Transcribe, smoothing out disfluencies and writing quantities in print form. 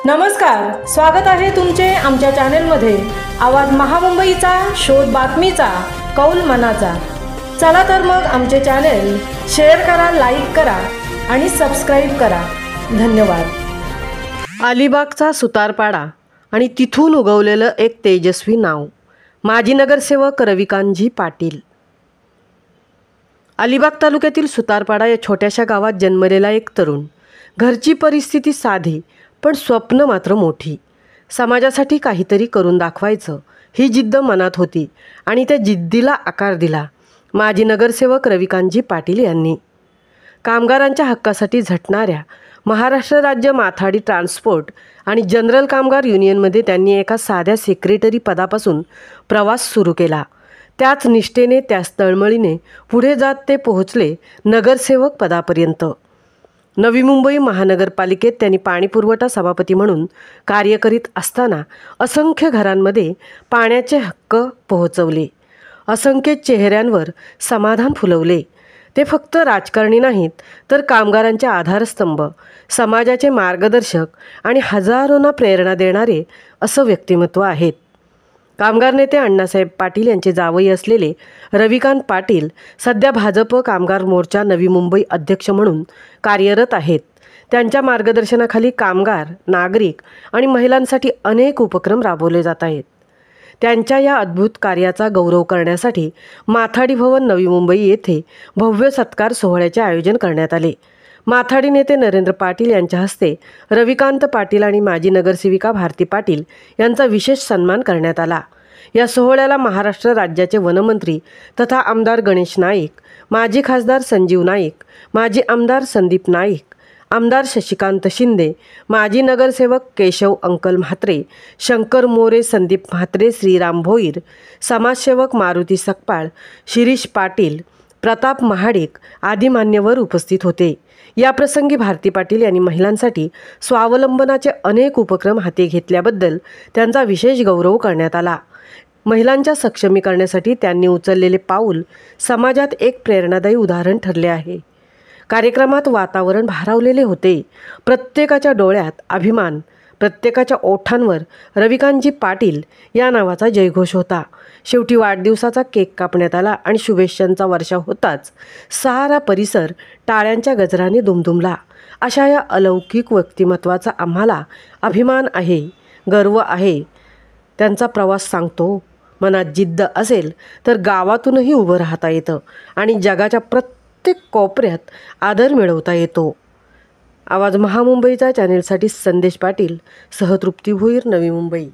नमस्कार, स्वागत आहे तुमचे आमच्या चॅनेलमध्ये। आवाज महामुंबईचा, शोध बातमीचा, कौल मनाचा। चला तर मग आमचे चॅनेल शेअर करा, लाईक करा आणि सबस्क्राइब करा। धन्यवाद। अलिबागचा सुतारपाडा आणि तिथून उगवलेलं एक तेजस्वी नाव, माजी नगरसेवक रविकांतजी पाटील। अलिबाग तालुक्यातील सुतारपाडा या छोट्याशा गावात जन्मलेला एक तरुण। घरची परिस्थिती साधी, पण स्वप्न मात्र मोठी। समाजासाठी काहीतरी करून दाखवायचं ही जिद्द मनात होती आणि त्या जिद्दीला आकार दिला माजी नगरसेवक रविकांतजी पाटील यांनी। कामगारांच्या हक्कासाठी झटणाऱ्या महाराष्ट्र राज्य माथाडी ट्रान्सपोर्ट आणि जनरल कामगार युनियनमध्ये त्यांनी एका साध्या सेक्रेटरी पदापासून प्रवास सुरू केला। त्याच निष्ठेने, त्याच तळमळीने पुढे जात ते पोहोचले नगरसेवक पदापर्यंत। नवी मुंबई महानगरपालिकेत त्यांनी पाणीपुरवठा सभापती म्हणून कार्य करीत असताना असंख्य घरांमध्ये पाण्याचे हक्क पोहोचवले, असंख्य चेहऱ्यांवर समाधान फुलवले। ते फक्त राजकारणी नाहीत, तर कामगारांचे आधारस्तंभ, समाजाचे मार्गदर्शक आणि हजारोंना प्रेरणा देणारे असं व्यक्तिमत्व आहेत। कामगार नेते अण्णासाहेब पाटील यांचे जावई असलेले रविकांत पाटील सध्या भाजप कामगार मोर्चा नवी मुंबई अध्यक्ष म्हणून कार्यरत आहेत। त्यांच्या मार्गदर्शनाखाली कामगार, नागरिक आणि महिलांसाठी अनेक उपक्रम राबवले जात आहेत। त्यांच्या या अद्भुत कार्याचा गौरव करण्यासाठी माथाडी भवन नवी मुंबई येथे भव्य सत्कार सोहळ्याचे आयोजन करण्यात आले। माथाडी नेते नरेंद्र पाटील यांच्या हस्ते रविकांत पाटील आणि माजी नगरसेविका भारती पाटील यांचा विशेष सन्मान करण्यात आला। या सोहळ्याला महाराष्ट्र राज्याचे वनमंत्री तथा आमदार गणेश नाईक, माजी खासदार संजीव नाईक, माजी आमदार संदीप नाईक, आमदार शशिकांत शिंदे, माजी नगरसेवक केशव अंकल म्हात्रे, शंकर मोरे, संदीप म्हात्रे, श्रीराम भोईर, समाजसेवक मारुती सकपाळ, शिरीष पाटील, प्रताप महाडिक आदी मान्यवर उपस्थित होते। या प्रसंगी भारती पाटील यांनी महिलांसाठी स्वावलंबनाचे अनेक उपक्रम हाती घेतल्याबद्दल त्यांचा विशेष गौरव करण्यात आला। महिलांच्या सक्षमीकरणासाठी त्यांनी उचललेले पाऊल समाजात एक प्रेरणादायी उदाहरण ठरले आहे। कार्यक्रमात वातावरण भारावलेले होते। प्रत्येकाच्या डोळ्यात अभिमान, प्रत्येकाच्या ओठांवर रविकांतजी पाटील या नावाचा जयघोष होता। शेवटी वाढदिवसाचा केक कापण्यात आला आणि शुभेच्छांचा वर्षाव होताच सारा परिसर टाळ्यांच्या गजराने दुमदुमला। अशा या अलौकिक व्यक्तिमत्वाचा आम्हाला अभिमान आहे, गर्व आहे। त्यांचा प्रवास सांगतो, मनात जिद्द असेल तर गावातूनही उभं राहता येतं आणि जगाच्या प्रत्येक कोपऱ्यात आदर मिळवता येतो। आवाज महामुंबईचा चॅनेलसाठी संदेश पाटील, सहतृप्ती भोईर, नवी मुंबई।